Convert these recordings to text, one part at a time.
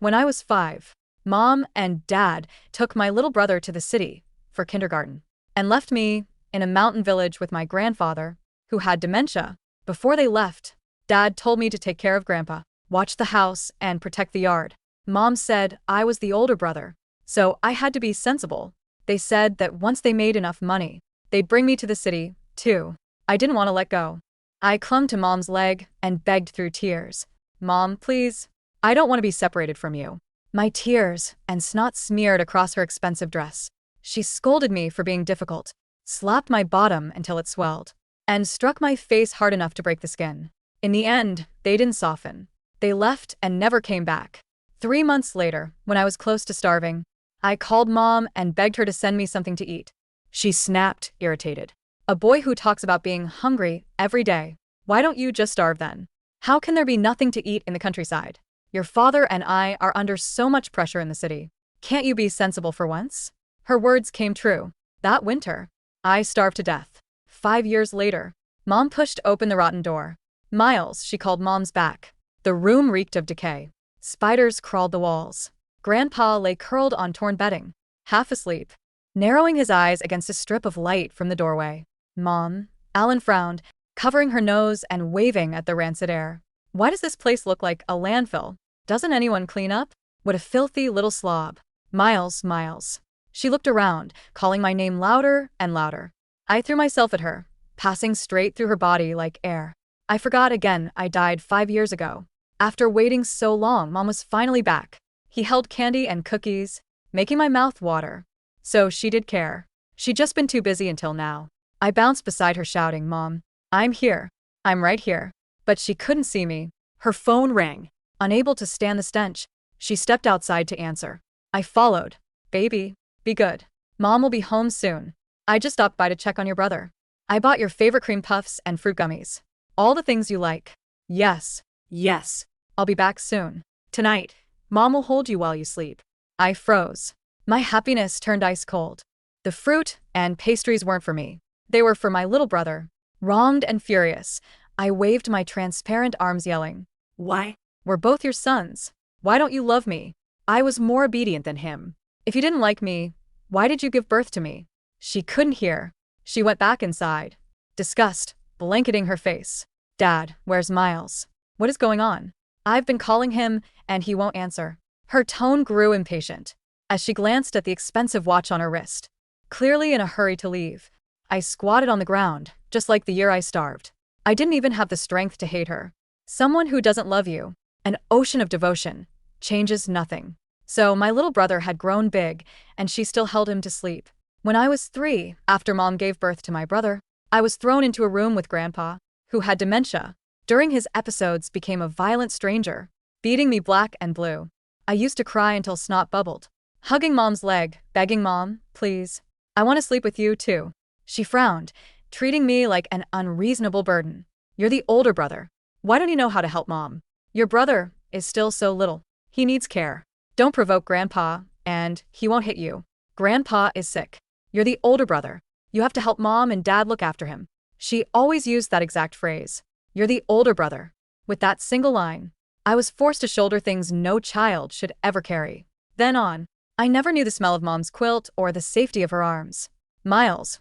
When I was 5, Mom and Dad took my little brother to the city for kindergarten and left me in a mountain village with my grandfather, who had dementia. Before they left, Dad told me to take care of Grandpa, watch the house, and protect the yard. Mom said I was the older brother, so I had to be sensible. They said that once they made enough money, they'd bring me to the city, too. I didn't want to let go. I clung to Mom's leg and begged through tears. Mom, please. I don't want to be separated from you. My tears and snot smeared across her expensive dress. She scolded me for being difficult, slapped my bottom until it swelled, and struck my face hard enough to break the skin. In the end, they didn't soften. They left and never came back. 3 months later, when I was close to starving, I called Mom and begged her to send me something to eat. She snapped, irritated. A boy who talks about being hungry every day. Why don't you just starve then? How can there be nothing to eat in the countryside? Your father and I are under so much pressure in the city. Can't you be sensible for once? Her words came true. That winter, I starved to death. 5 years later, Mom pushed open the rotten door. Miles, she called Mom's back. The room reeked of decay. Spiders crawled the walls. Grandpa lay curled on torn bedding, half asleep, narrowing his eyes against a strip of light from the doorway. Mom, Alan frowned, covering her nose and waving at the rancid air. Why does this place look like a landfill? Doesn't anyone clean up? What a filthy little slob. Miles, Miles. She looked around, calling my name louder and louder. I threw myself at her, passing straight through her body like air. I forgot again I died 5 years ago. After waiting so long, Mom was finally back. He held candy and cookies, making my mouth water. So she did care. She'd just been too busy until now. I bounced beside her shouting, Mom, I'm here. I'm right here. But she couldn't see me. Her phone rang. Unable to stand the stench, she stepped outside to answer. I followed. Baby, be good. Mom will be home soon. I just stopped by to check on your brother. I bought your favorite cream puffs and fruit gummies. All the things you like. Yes. Yes. I'll be back soon. Tonight, Mom will hold you while you sleep. I froze. My happiness turned ice cold. The fruit and pastries weren't for me. They were for my little brother. Wronged and furious, I waved my transparent arms yelling, Why? We're both your sons. Why don't you love me? I was more obedient than him. If you didn't like me, why did you give birth to me? She couldn't hear. She went back inside. Disgust blanketing her face. Dad, where's Miles? What is going on? I've been calling him, and he won't answer. Her tone grew impatient as she glanced at the expensive watch on her wrist. Clearly in a hurry to leave, I squatted on the ground, just like the year I starved. I didn't even have the strength to hate her. Someone who doesn't love you, an ocean of devotion, changes nothing. So my little brother had grown big, and she still held him to sleep. When I was 3, after Mom gave birth to my brother, I was thrown into a room with Grandpa, who had dementia. During his episodes became a violent stranger, beating me black and blue. I used to cry until snot bubbled, hugging Mom's leg, begging Mom, please, I want to sleep with you too. She frowned, treating me like an unreasonable burden. You're the older brother. Why don't you know how to help Mom? Your brother is still so little. He needs care. Don't provoke Grandpa, and he won't hit you. Grandpa is sick. You're the older brother. You have to help Mom and Dad look after him. She always used that exact phrase. You're the older brother. With that single line, I was forced to shoulder things no child should ever carry. Then on, I never knew the smell of Mom's quilt or the safety of her arms. Miles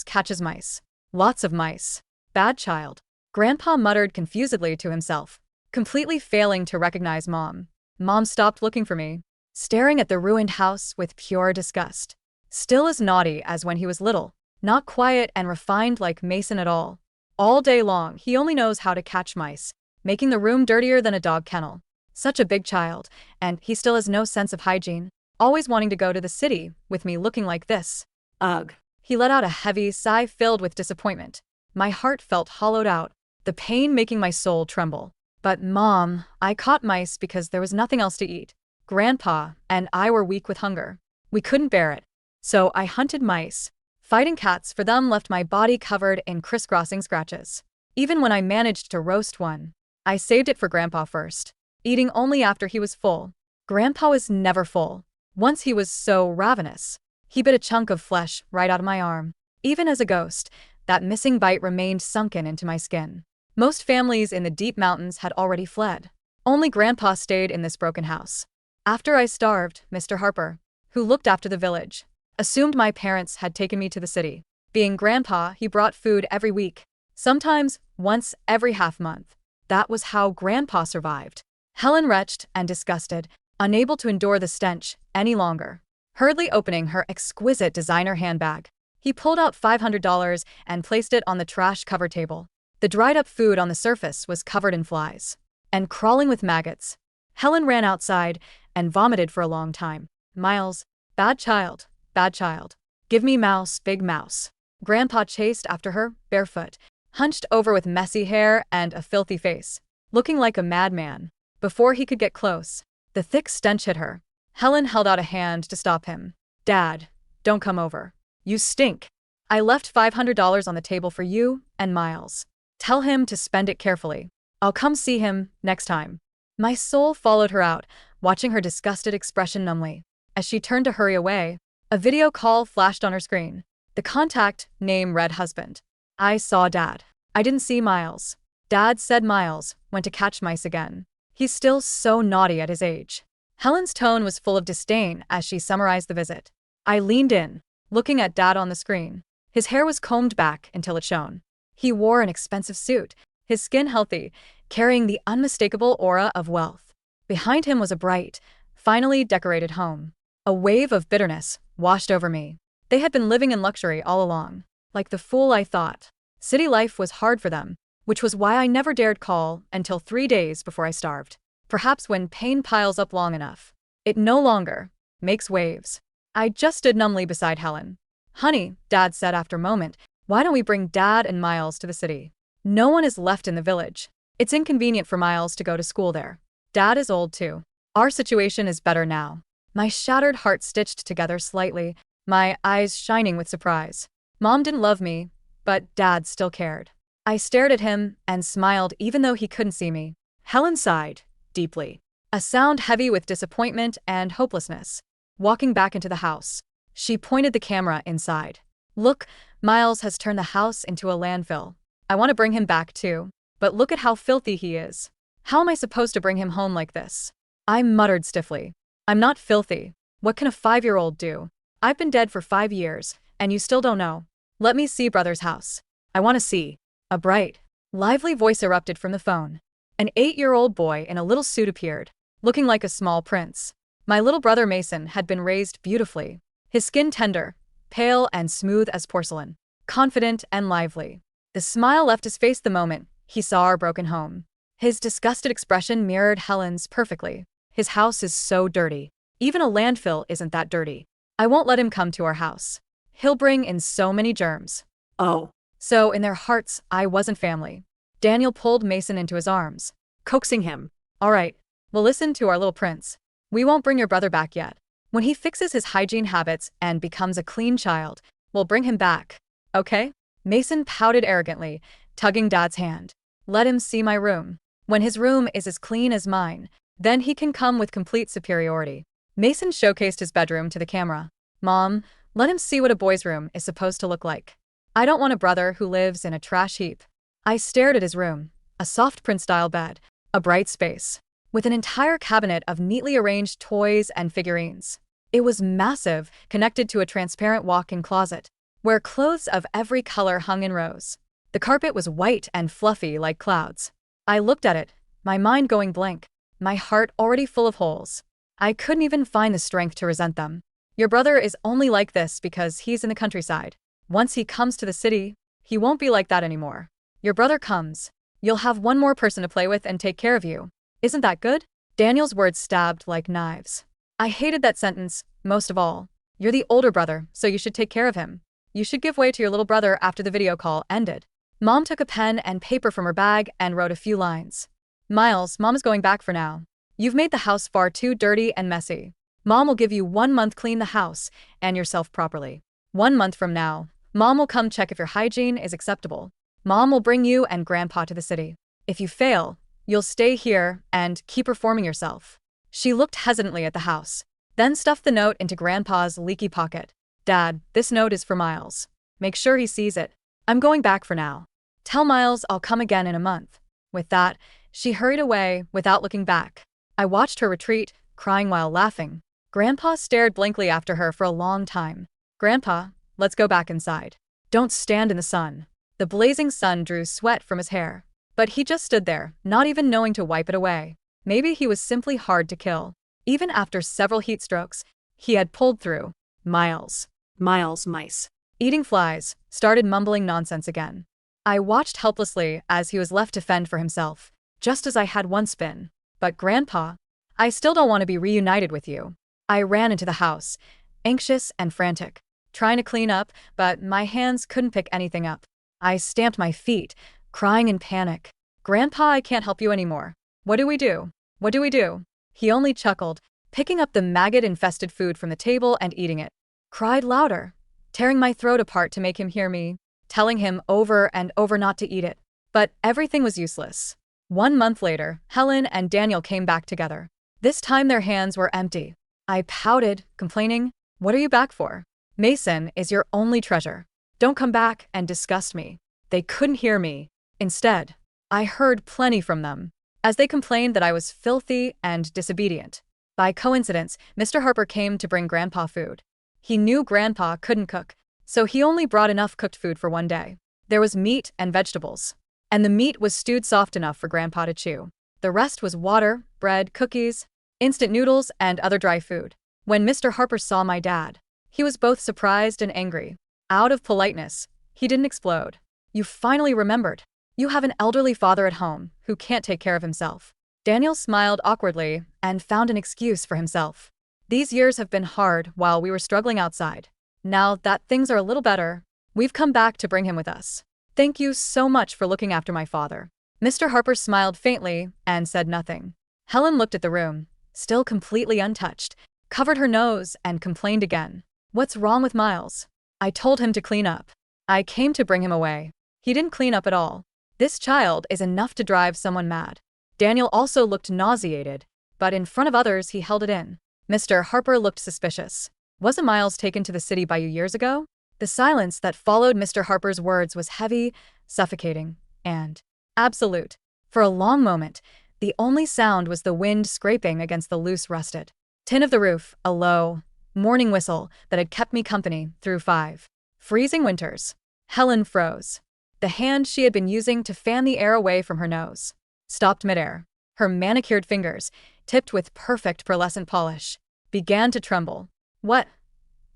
catches mice. Lots of mice. Bad child. Grandpa muttered confusedly to himself, completely failing to recognize Mom. Mom stopped looking for me, staring at the ruined house with pure disgust. Still as naughty as when he was little, not quiet and refined like Mason at all. All day long, he only knows how to catch mice, making the room dirtier than a dog kennel. Such a big child, and he still has no sense of hygiene, always wanting to go to the city with me looking like this. Ugh. He let out a heavy sigh filled with disappointment. My heart felt hollowed out, the pain making my soul tremble. But Mom, I caught mice because there was nothing else to eat. Grandpa and I were weak with hunger. We couldn't bear it. So I hunted mice. Fighting cats for them left my body covered in crisscrossing scratches. Even when I managed to roast one, I saved it for Grandpa first, eating only after he was full. Grandpa was never full. Once he was so ravenous, he bit a chunk of flesh right out of my arm. Even as a ghost, that missing bite remained sunken into my skin. Most families in the deep mountains had already fled. Only Grandpa stayed in this broken house. After I starved, Mr. Harper, who looked after the village, assumed my parents had taken me to the city. Being grandpa, he brought food every week, sometimes once every half month. That was how grandpa survived. Helen retched and disgusted, unable to endure the stench any longer. Hurriedly opening her exquisite designer handbag, he pulled out $500 and placed it on the trash cover table. The dried-up food on the surface was covered in flies and crawling with maggots. Helen ran outside and vomited for a long time. Miles, bad child, bad child. Give me mouse, big mouse. Grandpa chased after her, barefoot, hunched over with messy hair and a filthy face, looking like a madman. Before he could get close, the thick stench hit her. Helen held out a hand to stop him. Dad, don't come over. You stink. I left $500 on the table for you and Miles. Tell him to spend it carefully. I'll come see him next time. My soul followed her out, watching her disgusted expression numbly. As she turned to hurry away, a video call flashed on her screen. The contact name read husband. I saw Dad. I didn't see Miles. Dad said Miles went to catch mice again. He's still so naughty at his age. Helen's tone was full of disdain as she summarized the visit. I leaned in, looking at Dad on the screen. His hair was combed back until it shone. He wore an expensive suit, his skin healthy, carrying the unmistakable aura of wealth. Behind him was a bright, finely decorated home. A wave of bitterness washed over me. They had been living in luxury all along, like the fool I thought. City life was hard for them, which was why I never dared call until 3 days before I starved. Perhaps when pain piles up long enough, it no longer makes waves. I just stood numbly beside Helen. Honey, Dad said after a moment, why don't we bring Dad and Miles to the city? No one is left in the village. It's inconvenient for Miles to go to school there. Dad is old too. Our situation is better now. My shattered heart stitched together slightly, my eyes shining with surprise. Mom didn't love me, but Dad still cared. I stared at him and smiled even though he couldn't see me. Helen sighed deeply, a sound heavy with disappointment and hopelessness. Walking back into the house, she pointed the camera inside. Look, Miles has turned the house into a landfill. I want to bring him back too, but look at how filthy he is. How am I supposed to bring him home like this? I muttered stiffly. I'm not filthy. What can a 5-year-old do? I've been dead for 5 years, and you still don't know. Let me see brother's house. I want to see. A bright, lively voice erupted from the phone. An 8-year-old boy in a little suit appeared, looking like a small prince. My little brother Mason had been raised beautifully. His skin tender, pale and smooth as porcelain, confident and lively. The smile left his face the moment he saw our broken home. His disgusted expression mirrored Helen's perfectly. His house is so dirty. Even a landfill isn't that dirty. I won't let him come to our house. He'll bring in so many germs. Oh. So in their hearts, I wasn't family. Daniel pulled Mason into his arms, coaxing him. All right, well listen to our little prince. We won't bring your brother back yet. When he fixes his hygiene habits and becomes a clean child, we'll bring him back. Okay? Mason pouted arrogantly, tugging Dad's hand. Let him see my room. When his room is as clean as mine, then he can come with complete superiority. Mason showcased his bedroom to the camera. Mom, let him see what a boy's room is supposed to look like. I don't want a brother who lives in a trash heap. I stared at his room, a soft print-style bed, a bright space, with an entire cabinet of neatly arranged toys and figurines. It was massive, connected to a transparent walk-in closet, where clothes of every color hung in rows. The carpet was white and fluffy like clouds. I looked at it, my mind going blank, my heart already full of holes. I couldn't even find the strength to resent them. Your brother is only like this because he's in the countryside. Once he comes to the city, he won't be like that anymore. Your brother comes, you'll have one more person to play with and take care of you. Isn't that good? Daniel's words stabbed like knives. I hated that sentence, most of all. You're the older brother, so you should take care of him. You should give way to your little brother after the video call ended. Mom took a pen and paper from her bag and wrote a few lines. Miles, Mom is going back for now. You've made the house far too dirty and messy. Mom will give you 1 month clean the house and yourself properly. 1 month from now, Mom will come check if your hygiene is acceptable. Mom will bring you and Grandpa to the city. If you fail, you'll stay here and keep performing yourself. She looked hesitantly at the house, then stuffed the note into Grandpa's leaky pocket. Dad, this note is for Miles. Make sure he sees it. I'm going back for now. Tell Miles I'll come again in a month. With that, she hurried away without looking back. I watched her retreat, crying while laughing. Grandpa stared blankly after her for a long time. Grandpa, let's go back inside. Don't stand in the sun. The blazing sun drew sweat from his hair. But he just stood there, not even knowing to wipe it away. Maybe he was simply hard to kill. Even after several heat strokes, he had pulled through. Miles. Mice. Eating flies, started mumbling nonsense again. I watched helplessly as he was left to fend for himself, just as I had once been. But Grandpa, I still don't want to be reunited with you. I ran into the house, anxious and frantic, trying to clean up, but my hands couldn't pick anything up. I stamped my feet, crying in panic. Grandpa, I can't help you anymore. What do we do? What do we do? He only chuckled, picking up the maggot-infested food from the table and eating it. Cried louder, tearing my throat apart to make him hear me, telling him over and over not to eat it. But everything was useless. 1 month later, Helen and Daniel came back together. This time their hands were empty. I pouted, complaining, "What are you back for? Mason is your only treasure. Don't come back and disgust me." They couldn't hear me. Instead, I heard plenty from them, as they complained that I was filthy and disobedient. By coincidence, Mr. Harper came to bring Grandpa food. He knew Grandpa couldn't cook, so he only brought enough cooked food for one day. There was meat and vegetables, and the meat was stewed soft enough for Grandpa to chew. The rest was water, bread, cookies, instant noodles, and other dry food. When Mr. Harper saw my dad, he was both surprised and angry. Out of politeness, he didn't explode. "You finally remembered. You have an elderly father at home who can't take care of himself." Daniel smiled awkwardly and found an excuse for himself. "These years have been hard while we were struggling outside. Now that things are a little better, we've come back to bring him with us. Thank you so much for looking after my father." Mr. Harper smiled faintly and said nothing. Helen looked at the room, still completely untouched, covered her nose and complained again. "What's wrong with Miles? I told him to clean up. I came to bring him away. He didn't clean up at all. This child is enough to drive someone mad." Daniel also looked nauseated, but in front of others he held it in. Mr. Harper looked suspicious. "Wasn't Miles taken to the city by you years ago?" The silence that followed Mr. Harper's words was heavy, suffocating, and absolute. For a long moment, the only sound was the wind scraping against the loose rusted tin of the roof, a low, morning whistle that had kept me company through 5 freezing winters. Helen froze. The hand she had been using to fan the air away from her nose stopped midair. Her manicured fingers, tipped with perfect pearlescent polish, began to tremble. What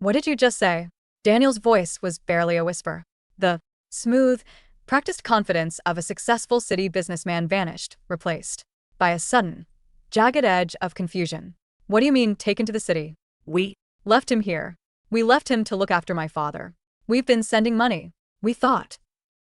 did you just say?" Daniel's voice was barely a whisper. The smooth, practiced confidence of a successful city businessman vanished, replaced by a sudden, jagged edge of confusion. "What do you mean, taken to the city?" "We left him here. We left him to look after my father. We've been sending money. We thought."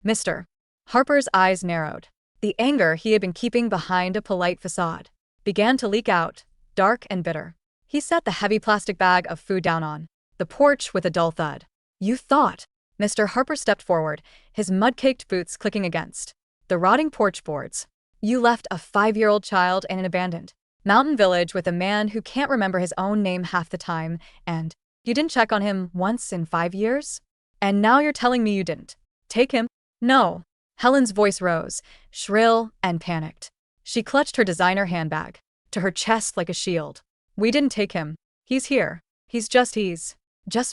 Mr. Harper's eyes narrowed. The anger he had been keeping behind a polite facade began to leak out, dark and bitter. He set the heavy plastic bag of food down on the porch with a dull thud. "You thought?" Mr. Harper stepped forward, his mud-caked boots clicking against the rotting porch boards. "You left a 5-year-old child in an abandoned mountain village with a man who can't remember his own name half the time, and you didn't check on him once in 5 years? And now you're telling me you didn't take him?" "No." Helen's voice rose, shrill and panicked. She clutched her designer handbag to her chest like a shield. "We didn't take him. He's here. He's just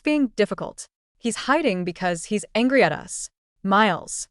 being difficult. He's hiding because he's angry at us. Miles,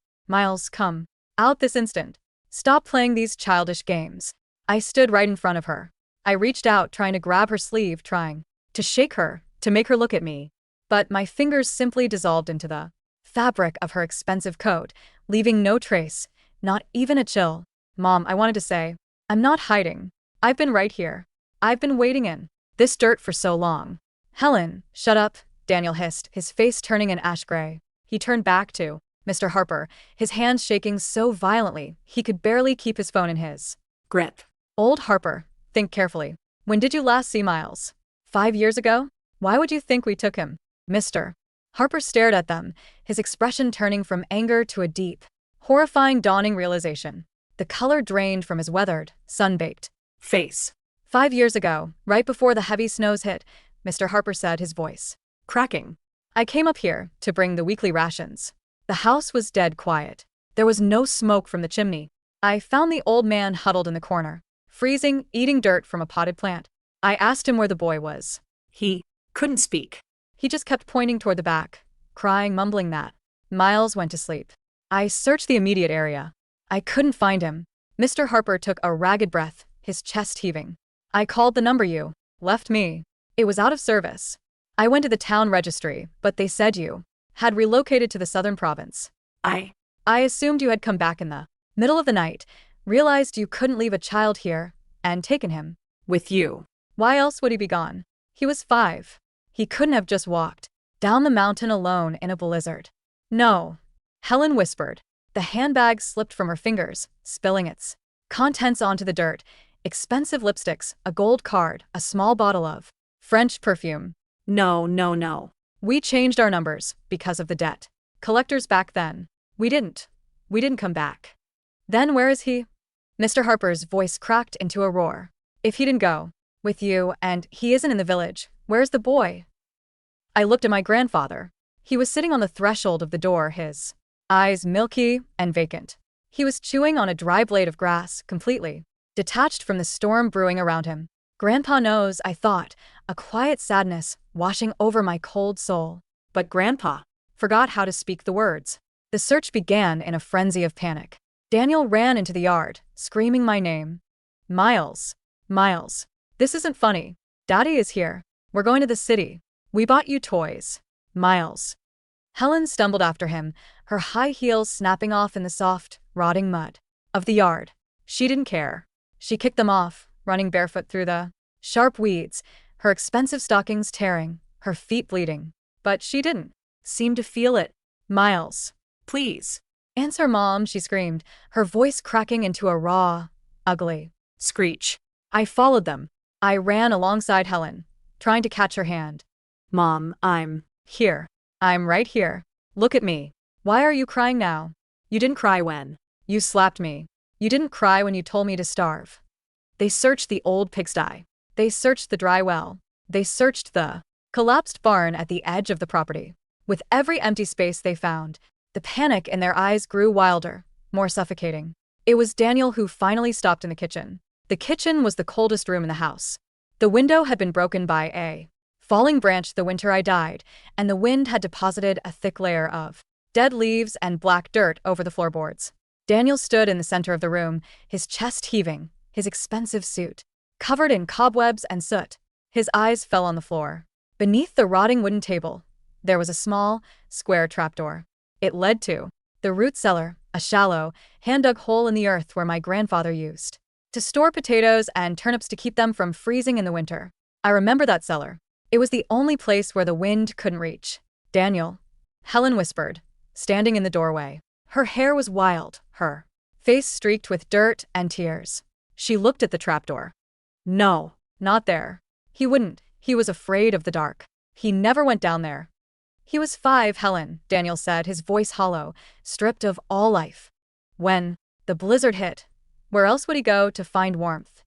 come out this instant. Stop playing these childish games." I stood right in front of her. I reached out, trying to grab her sleeve, trying to shake her, to make her look at me. But my fingers simply dissolved into the fabric of her expensive coat, leaving no trace, not even a chill. "Mom," I wanted to say, "I'm not hiding. I've been right here. I've been waiting in this dirt for so long." "Helen, shut up," Daniel hissed, his face turning an ash gray. He turned back to Mr. Harper, his hands shaking so violently he could barely keep his phone in his grip. "Old Harper, think carefully. When did you last see Miles? 5 years ago? Why would you think we took him?" Mr. Harper stared at them, his expression turning from anger to a deep, horrifying dawning realization. The color drained from his weathered, sun-baked face. 5 years ago, right before the heavy snows hit, Mr. Harper said, his voice cracking. "I came up here to bring the weekly rations." The house was dead quiet. There was no smoke from the chimney. I found the old man huddled in the corner, freezing, eating dirt from a potted plant. I asked him where the boy was. He couldn't speak. He just kept pointing toward the back, crying, mumbling that. Miles went to sleep. I searched the immediate area. I couldn't find him. Mr. Harper took a ragged breath, his chest heaving. I called the number you left me. It was out of service. I went to the town registry, but they said you had relocated to the southern province. I assumed you had come back in the middle of the night, realized you couldn't leave a child here, and taken him With you. Why else would he be gone? He was 5. He couldn't have just walked down the mountain alone in a blizzard. No, Helen whispered. The handbag slipped from her fingers, spilling its contents onto the dirt. Expensive lipsticks, a gold card, a small bottle of French perfume. No. We changed our numbers because of the debt collectors back then. We didn't come back. Then where is he? Mr. Harper's voice cracked into a roar. If he didn't go with you and he isn't in the village, where's the boy? I looked at my grandfather. He was sitting on the threshold of the door, his eyes milky and vacant. He was chewing on a dry blade of grass, completely detached from the storm brewing around him. Grandpa knows, I thought, a quiet sadness washing over my cold soul. But Grandpa Forgot how to speak the words. The search began in a frenzy of panic. Daniel ran into the yard, screaming my name. Miles. Miles. This isn't funny. Daddy is here. We're going to the city. We bought you toys. Miles. Helen stumbled after him, her high heels snapping off in the soft, rotting mud of the yard. She didn't care. She kicked them off, running barefoot through the sharp weeds, her expensive stockings tearing, her feet bleeding. But she didn't seem to feel it. Miles. please. Answer, Mom, she screamed, her voice cracking into a raw, ugly Screech. I followed them. I ran alongside Helen, trying to catch her hand. Mom, I'm Here. I'm right here. Look at me. Why are you crying now? You didn't cry when You slapped me. You didn't cry when you told me to starve. They searched the old pigsty. They searched the dry well. They searched the collapsed barn at the edge of the property. With every empty space they found, the panic in their eyes grew wilder, more suffocating. It was Daniel who finally stopped in the kitchen. The kitchen was the coldest room in the house. The window had been broken by a falling branch the winter I died, and the wind had deposited a thick layer of dead leaves and black dirt over the floorboards. Daniel stood in the center of the room, his chest heaving, his expensive suit covered in cobwebs and soot. His eyes fell on the floor. Beneath the rotting wooden table, there was a small, square trapdoor. It led to the root cellar, a shallow, hand-dug hole in the earth where my grandfather used to store potatoes and turnips to keep them from freezing in the winter. I remember that cellar. It was the only place where the wind couldn't reach. Daniel, Helen whispered, standing in the doorway. Her hair was wild, her face streaked with dirt and tears. She looked at the trapdoor. No, not there. He wouldn't. He was afraid of the dark. He never went down there. He was 5, Helen, Daniel said, his voice hollow, stripped of all life. When the blizzard hit, where else would he go to find warmth?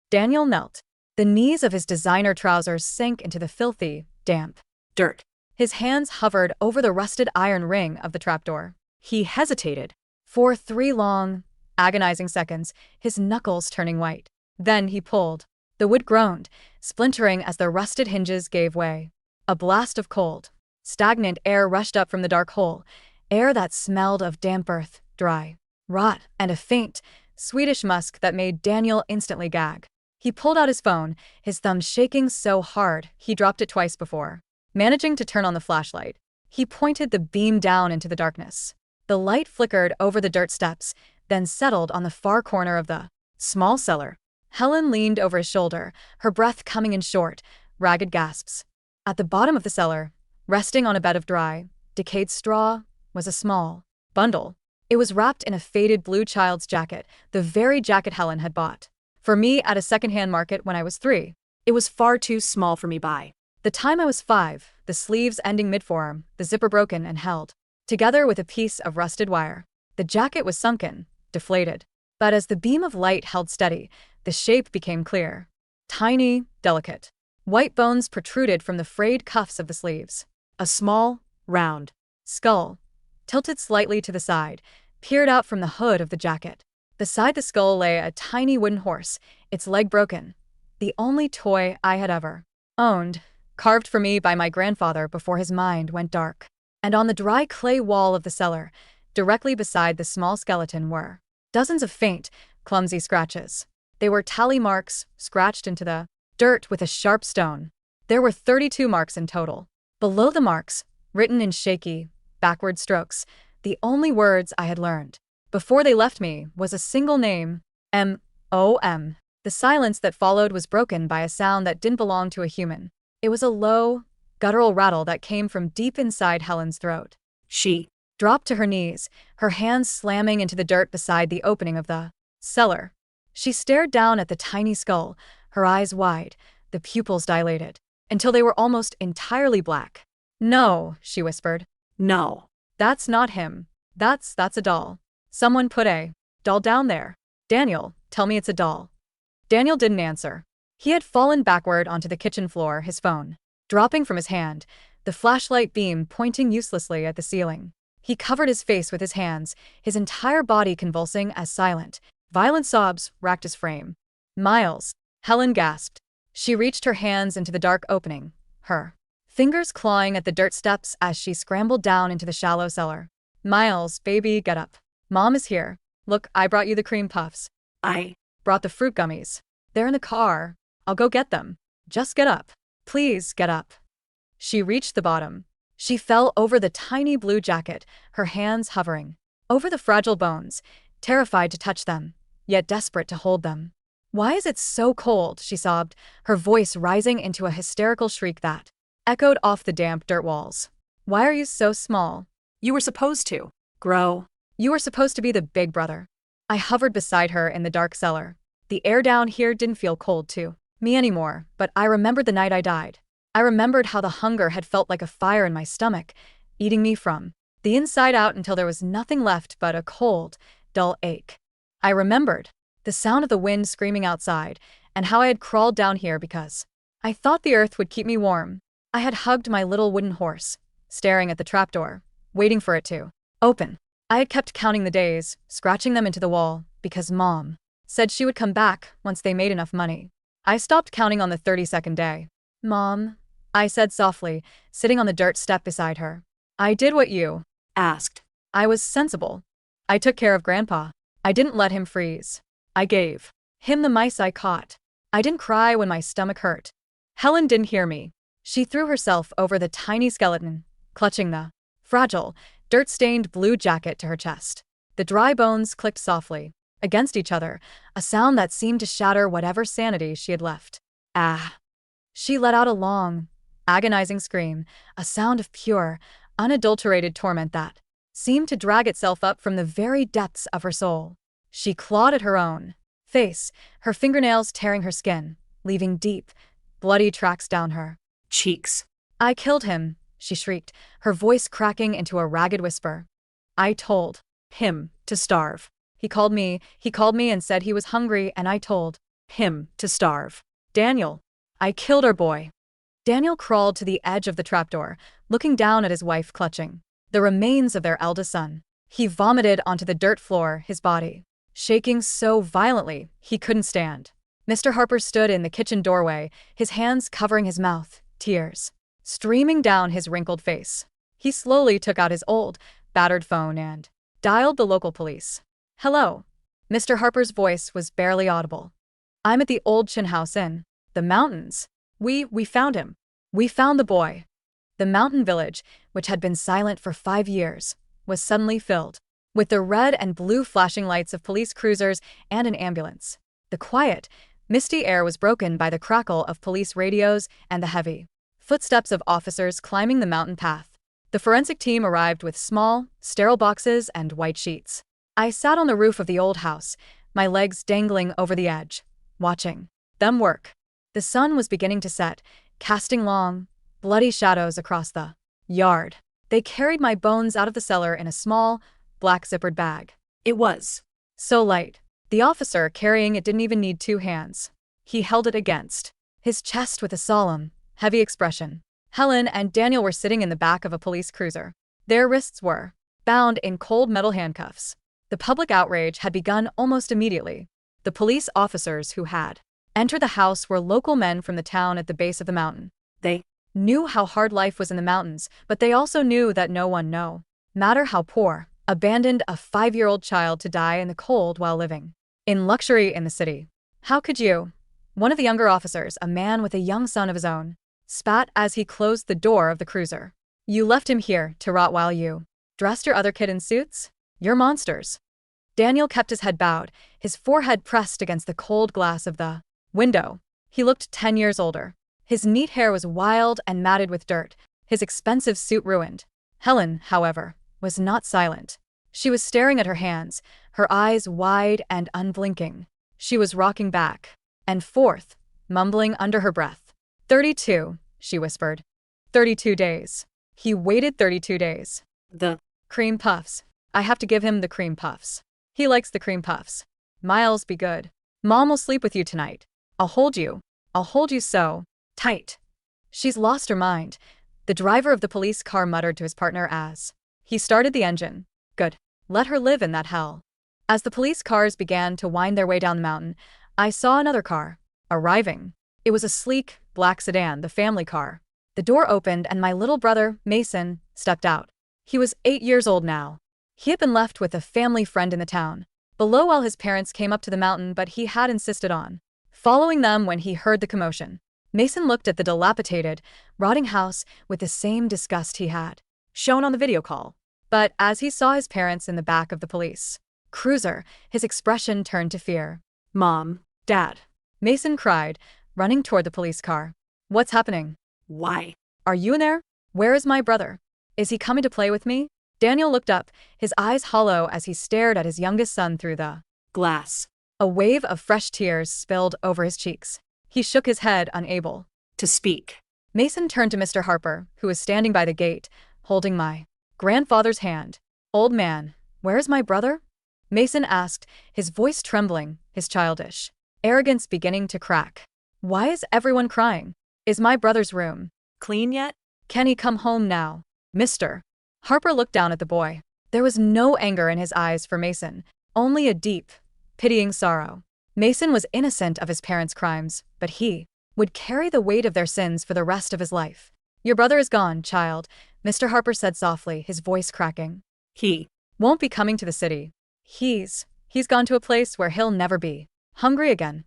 Daniel knelt. The knees of his designer trousers sank into the filthy, damp dirt. His hands hovered over the rusted iron ring of the trapdoor. He hesitated for 3 long, agonizing seconds, his knuckles turning white. Then he pulled. The wood groaned, splintering as the rusted hinges gave way. A blast of cold, stagnant air rushed up from the dark hole, air that smelled of damp earth, dry rot, and a faint, sweetish musk that made Daniel instantly gag. He pulled out his phone, his thumb shaking so hard he dropped it twice before. Managing to turn on the flashlight, he pointed the beam down into the darkness. The light flickered over the dirt steps, then settled on the far corner of the small cellar. Helen leaned over his shoulder, her breath coming in short, ragged gasps. At the bottom of the cellar, resting on a bed of dry, decayed straw, was a small bundle. It was wrapped in a faded blue child's jacket, the very jacket Helen had bought for me at a secondhand market when I was 3. It was far too small for me by the time I was 5, the sleeves ending mid-forearm, the zipper broken and held together with a piece of rusted wire. The jacket was sunken, deflated. But as the beam of light held steady, the shape became clear. Tiny, delicate. White bones protruded from the frayed cuffs of the sleeves. A small, round skull, tilted slightly to the side, peered out from the hood of the jacket. Beside the skull lay a tiny wooden horse, its leg broken, the only toy I had ever owned, carved for me by my grandfather before his mind went dark. And on the dry clay wall of the cellar, directly beside the small skeleton, were dozens of faint, clumsy scratches. They were tally marks, scratched into the dirt with a sharp stone. There were 32 marks in total. Below the marks, written in shaky, backward strokes, the only words I had learned before they left me was a single name, M-O-M. The silence that followed was broken by a sound that didn't belong to a human. It was a low, guttural rattle that came from deep inside Helen's throat. She Dropped to her knees, her hands slamming into the dirt beside the opening of the cellar. She stared down at the tiny skull, her eyes wide, the pupils dilated, until they were almost entirely black. "No," she whispered. No. "That's not him. That's a doll. Someone put a doll down there. Daniel, tell me it's a doll." Daniel didn't answer. He had fallen backward onto the kitchen floor, his phone dropping from his hand, the flashlight beam pointing uselessly at the ceiling. He covered his face with his hands, his entire body convulsing as silent, violent sobs racked his frame. "Miles," Helen gasped. She reached her hands into the dark opening, her fingers clawing at the dirt steps as she scrambled down into the shallow cellar. "Miles, baby, get up. Mom is here. Look, I brought you the cream puffs. I Brought the fruit gummies. They're in the car. I'll go get them. Just get up. Please, get up." She reached the bottom. She fell over the tiny blue jacket, her hands hovering over the fragile bones, terrified to touch them, yet desperate to hold them. "Why is it so cold?" she sobbed, her voice rising into a hysterical shriek that echoed off the damp dirt walls. "Why are you so small? You were supposed to grow." You were supposed to be the big brother." I hovered beside her in the dark cellar. The air down here didn't feel cold to me anymore, but I remembered the night I died. I remembered how the hunger had felt like a fire in my stomach, eating me from the inside out until there was nothing left but a cold, dull ache. I remembered the sound of the wind screaming outside, and how I had crawled down here because I thought the earth would keep me warm. I had hugged my little wooden horse, staring at the trapdoor, waiting for it to open. I had kept counting the days, scratching them into the wall, because Mom said she would come back once they made enough money. I stopped counting on the 32nd day. "Mom," I said softly, sitting on the dirt step beside her. "I did what you asked. I was sensible. I took care of Grandpa. I didn't let him freeze. I gave him the mice I caught. I didn't cry when my stomach hurt." Helen didn't hear me. She threw herself over the tiny skeleton, clutching the fragile, dirt-stained blue jacket to her chest. The dry bones clicked softly against each other, a sound that seemed to shatter whatever sanity she had left. "Ah!" She let out a long, agonizing scream, a sound of pure, unadulterated torment that seemed to drag itself up from the very depths of her soul. She clawed at her own face, her fingernails tearing her skin, leaving deep, bloody tracks down her Cheeks. "I killed him," she shrieked, her voice cracking into a ragged whisper. "I told him to starve. He called me and said he was hungry, and I told him to starve. Daniel, I killed our boy." Daniel crawled to the edge of the trapdoor, looking down at his wife clutching the remains of their eldest son. He vomited onto the dirt floor, his body shaking so violently he couldn't stand. Mr. Harper stood in the kitchen doorway, his hands covering his mouth, tears streaming down his wrinkled face. He slowly took out his old, battered phone and dialed the local police. "Hello." Mr. Harper's voice was barely audible. "I'm at the old Chin house in the mountains. We found him. We found the boy." The mountain village, which had been silent for 5 years, was suddenly filled with the red and blue flashing lights of police cruisers and an ambulance. The quiet, misty air was broken by the crackle of police radios and the heavy footsteps of officers climbing the mountain path. The forensic team arrived with small, sterile boxes and white sheets. I sat on the roof of the old house, my legs dangling over the edge, watching them work. The sun was beginning to set, casting long, bloody shadows across the yard. They carried my bones out of the cellar in a small, black zippered bag. It was so light. The officer carrying it didn't even need 2 hands. He held it against his chest with a solemn, heavy expression. Helen and Daniel were sitting in the back of a police cruiser. Their wrists were bound in cold metal handcuffs. The public outrage had begun almost immediately. The police officers who had Enter the house were local men from the town at the base of the mountain. They Knew how hard life was in the mountains, but they also knew that no one, no matter how poor, abandoned a 5-year-old child to die in the cold while living in luxury in the city. How could you? One of the younger officers, a man with a young son of his own, spat as he closed the door of the cruiser. You left him here to rot while you dressed your other kid in suits? You're monsters. Daniel kept his head bowed, his forehead pressed against the cold glass of the window. He looked 10 years older. His neat hair was wild and matted with dirt, his expensive suit ruined. Helen, however, was not silent. She was staring at her hands, her eyes wide and unblinking. She was rocking back and forth, mumbling under her breath. 32, she whispered. 32 days. He waited 32 days. the Cream puffs. I have to give him the cream puffs. He likes the cream puffs. Miles, be good. Mom will sleep with you tonight. I'll hold you. I'll hold you so tight. She's lost her mind, the driver of the police car muttered to his partner as he started the engine. Good. Let her live in that hell. As the police cars began to wind their way down the mountain, I saw another car arriving. It was a sleek, black sedan, the family car. The door opened and my little brother, Mason, stepped out. He was 8 years old now. He had been left with a family friend in the town below while his parents came up to the mountain, but he had insisted on following them when he heard the commotion. Mason looked at the dilapidated, rotting house with the same disgust he had shown on the video call. But as he saw his parents in the back of the police cruiser, his expression turned to fear. Mom, Dad, Mason cried, running toward the police car. What's happening? why? Are you in there? Where is my brother? Is he coming to play with me? Daniel looked up, his eyes hollow as he stared at his youngest son through the Glass. A wave of fresh tears spilled over his cheeks. He shook his head, unable To speak. Mason turned to Mr. Harper, who was standing by the gate, holding my grandfather's hand. Old man, where is my brother? Mason asked, his voice trembling, his childish arrogance beginning to crack. Why is everyone crying? Is my brother's room Clean yet? Can he come home now? Mr. Harper looked down at the boy. There was no anger in his eyes for Mason, only a deep, pitying sorrow. Mason was innocent of his parents' crimes, but he would carry the weight of their sins for the rest of his life. Your brother is gone, child, Mr. Harper said softly, his voice cracking. He Won't be coming to the city. He's gone to a place where he'll never be hungry again.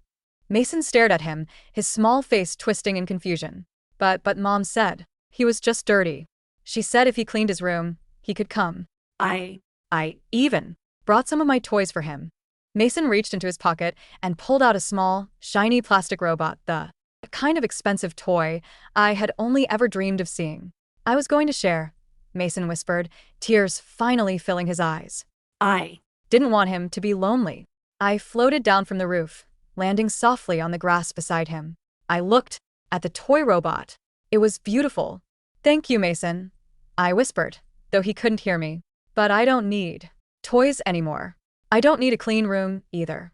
Mason stared at him, his small face twisting in confusion. But Mom said he was just dirty. She said if he cleaned his room, he could come. I I even brought some of my toys for him. Mason reached into his pocket and pulled out a small, shiny plastic robot, the kind of expensive toy I had only ever dreamed of seeing. I was going to share, Mason whispered, tears finally filling his eyes. I Didn't want him to be lonely. I floated down from the roof, landing softly on the grass beside him. I looked at the toy robot. It was beautiful. Thank you, Mason, I whispered, though he couldn't hear me. But I don't need toys anymore. I don't need a clean room, either.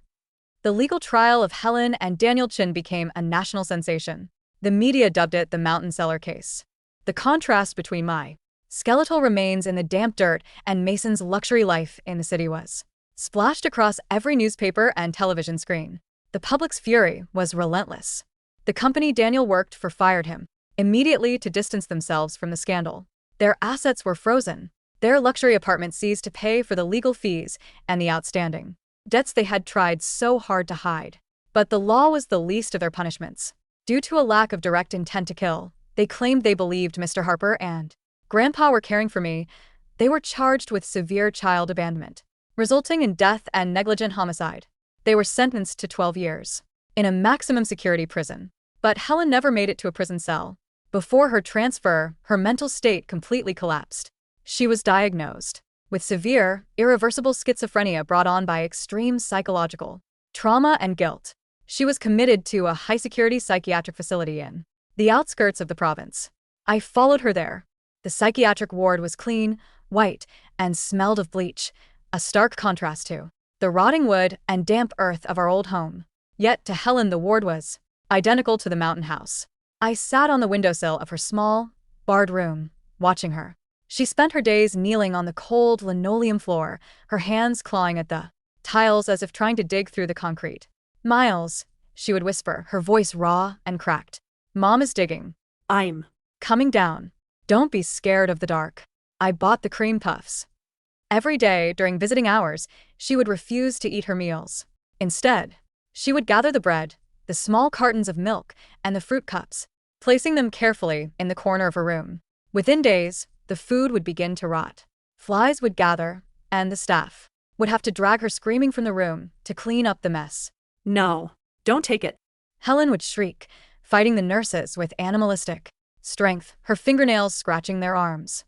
The legal trial of Helen and Daniel Chin became a national sensation. The media dubbed it the mountain cellar case. The contrast between my skeletal remains in the damp dirt and Mason's luxury life in the city was splashed across every newspaper and television screen. The public's fury was relentless. The company Daniel worked for fired him immediately to distance themselves from the scandal. Their assets were frozen, their luxury apartment seized to pay for the legal fees and the outstanding debts they had tried so hard to hide. But the law was the least of their punishments. Due to a lack of direct intent to kill, they claimed they believed Mr. Harper and Grandpa were caring for me. They were charged with severe child abandonment, resulting in death and negligent homicide. They were sentenced to 12 years in a maximum security prison. But Helen never made it to a prison cell. Before her transfer, her mental state completely collapsed. She was diagnosed with severe, irreversible schizophrenia brought on by extreme psychological trauma and guilt. She was committed to a high-security psychiatric facility in the outskirts of the province. I followed her there. The psychiatric ward was clean, white, and smelled of bleach, a stark contrast to the rotting wood and damp earth of our old home. Yet to Helen the ward was identical to the mountain house. I sat on the windowsill of her small, barred room, watching her. She spent her days kneeling on the cold linoleum floor, her hands clawing at the tiles as if trying to dig through the concrete. Miles, she would whisper, her voice raw and cracked. Mom is digging. I'm Coming down. Don't be scared of the dark. I bought the cream puffs. Every day, during visiting hours, she would refuse to eat her meals. Instead, she would gather the bread, the small cartons of milk, and the fruit cups, placing them carefully in the corner of her room. Within days, the food would begin to rot. Flies would gather, and the staff would have to drag her screaming from the room to clean up the mess. No. Don't take it. Helen would shriek, fighting the nurses with animalistic strength, her fingernails scratching their arms.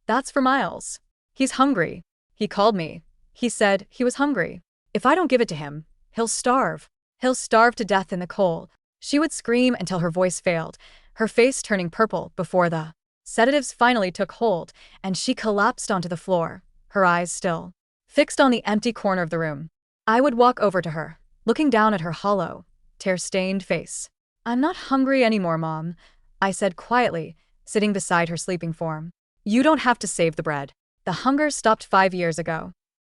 That's for Miles. He's hungry. He called me. He said he was hungry. If I don't give it to him, he'll starve. He'll starve to death in the cold. She would scream until her voice failed, her face turning purple before the sedatives finally took hold, and she collapsed onto the floor, her eyes still fixed on the empty corner of the room. I would walk over to her, looking down at her hollow, tear-stained face. I'm not hungry anymore, Mom, I said quietly, sitting beside her sleeping form. You don't have to save the bread. The hunger stopped 5 years ago.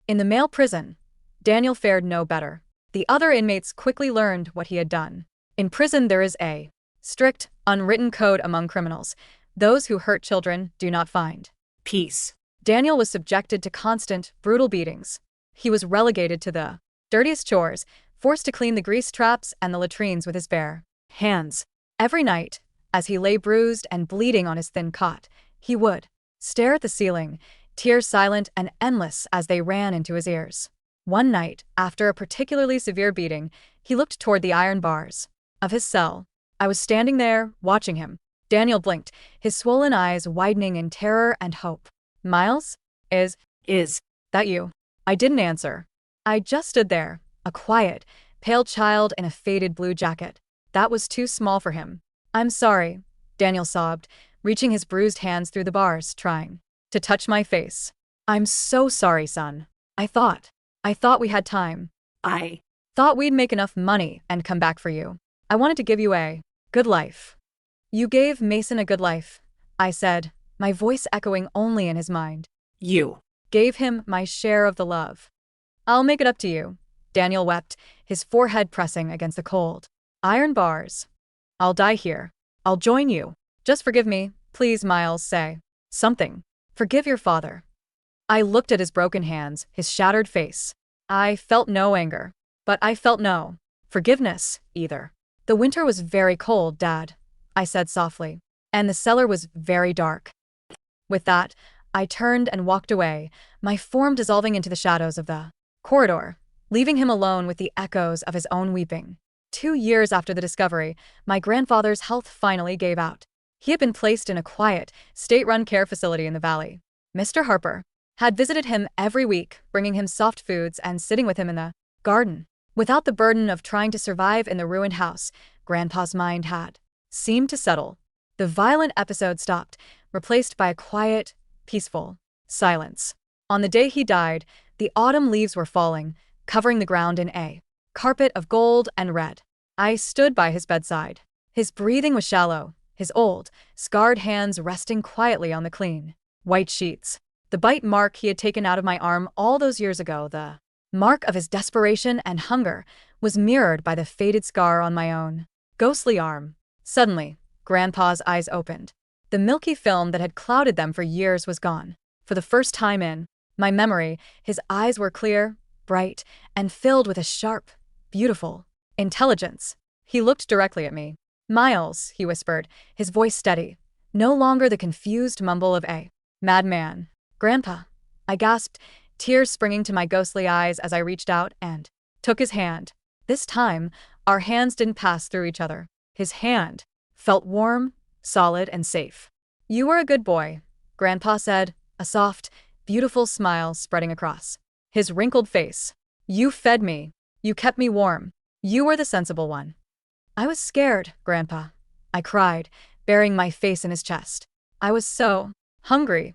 In the male prison, Daniel fared no better. The other inmates quickly learned what he had done. In prison there is a strict, unwritten code among criminals. Those who hurt children do not find Peace. Daniel was subjected to constant, brutal beatings. He was relegated to the dirtiest chores, forced to clean the grease traps and the latrines with his bare hands. Every night, as he lay bruised and bleeding on his thin cot, he would stare at the ceiling, tears silent and endless as they ran into his ears. One night, after a particularly severe beating, he looked toward the iron bars of his cell. I was standing there, watching him. Daniel blinked, his swollen eyes widening in terror and hope. Miles? Is that you? I didn't answer. I just stood there, a quiet, pale child in a faded blue jacket. That was too small for him. I'm sorry, Daniel sobbed, reaching his bruised hands through the bars, trying to touch my face. I'm so sorry, son. I thought we had time. I Thought we'd make enough money and come back for you. I wanted to give you a good life. You gave Mason a good life, I said, my voice echoing only in his mind. You Gave him my share of the love. I'll make it up to you, Daniel wept, his forehead pressing against the cold iron bars. I'll die here. I'll join you. Just forgive me, please, Miles, say something. Forgive your father. I looked at his broken hands, his shattered face. I felt no anger, but I felt no forgiveness either. The winter was very cold, Dad, I said softly, and the cellar was very dark. With that, I turned and walked away, my form dissolving into the shadows of the corridor, leaving him alone with the echoes of his own weeping. 2 years after the discovery, my grandfather's health finally gave out. He had been placed in a quiet, state-run care facility in the valley. Mr. Harper had visited him every week, bringing him soft foods and sitting with him in the garden. Without the burden of trying to survive in the ruined house, Grandpa's mind had seemed to settle. The violent episode stopped, replaced by a quiet, peaceful silence. On the day he died, the autumn leaves were falling, covering the ground in a carpet of gold and red. I stood by his bedside. His breathing was shallow, his old, scarred hands resting quietly on the clean, white sheets. The bite mark he had taken out of my arm all those years ago, the mark of his desperation and hunger, was mirrored by the faded scar on my own ghostly arm. Suddenly, Grandpa's eyes opened. The milky film that had clouded them for years was gone. For the first time in my memory, his eyes were clear, bright, and filled with a sharp, beautiful intelligence. He looked directly at me. Miles, he whispered, his voice steady, no longer the confused mumble of a madman. Grandpa, I gasped, tears springing to my ghostly eyes as I reached out and took his hand. This time, our hands didn't pass through each other. His hand felt warm, solid, and safe. You were a good boy, Grandpa said, a soft, beautiful smile spreading across his wrinkled face. You fed me. You kept me warm. You were the sensible one. I was scared, Grandpa, I cried, burying my face in his chest. I was so hungry.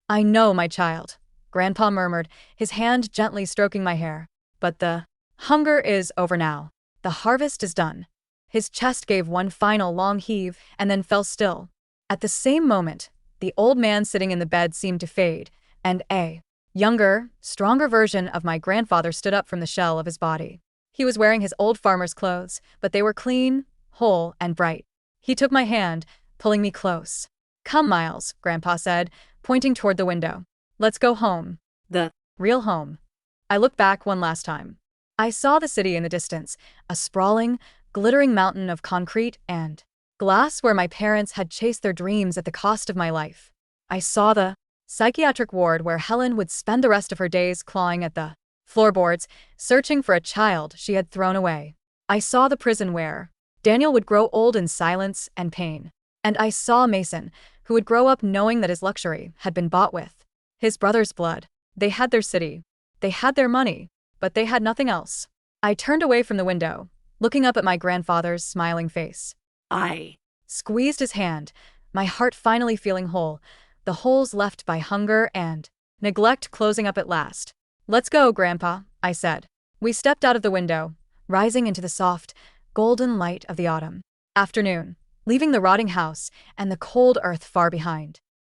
I know, my child, Grandpa murmured, his hand gently stroking my hair. But the hunger is over now. The harvest is done. His chest gave one final long heave and then fell still. At the same moment, the old man sitting in the bed seemed to fade, and a younger, stronger version of my grandfather stood up from the shell of his body. He was wearing his old farmer's clothes, but they were clean, whole, and bright. He took my hand, pulling me close. "Come, Miles," Grandpa said, pointing toward the window. "Let's go home." The Real home. I looked back one last time. I saw the city in the distance, a sprawling, glittering mountain of concrete and glass where my parents had chased their dreams at the cost of my life. I saw the psychiatric ward where Helen would spend the rest of her days clawing at the floorboards, searching for a child she had thrown away. I saw the prison where Daniel would grow old in silence and pain. And I saw Mason, who would grow up knowing that his luxury had been bought with his brother's blood. They had their city. They had their money, but they had nothing else. I turned away from the window, looking up at my grandfather's smiling face. I Squeezed his hand, my heart finally feeling whole, the holes left by hunger and neglect closing up at last. "Let's go, Grandpa," I said. We stepped out of the window, rising into the soft, golden light of the autumn afternoon, leaving the rotting house and the cold earth far behind.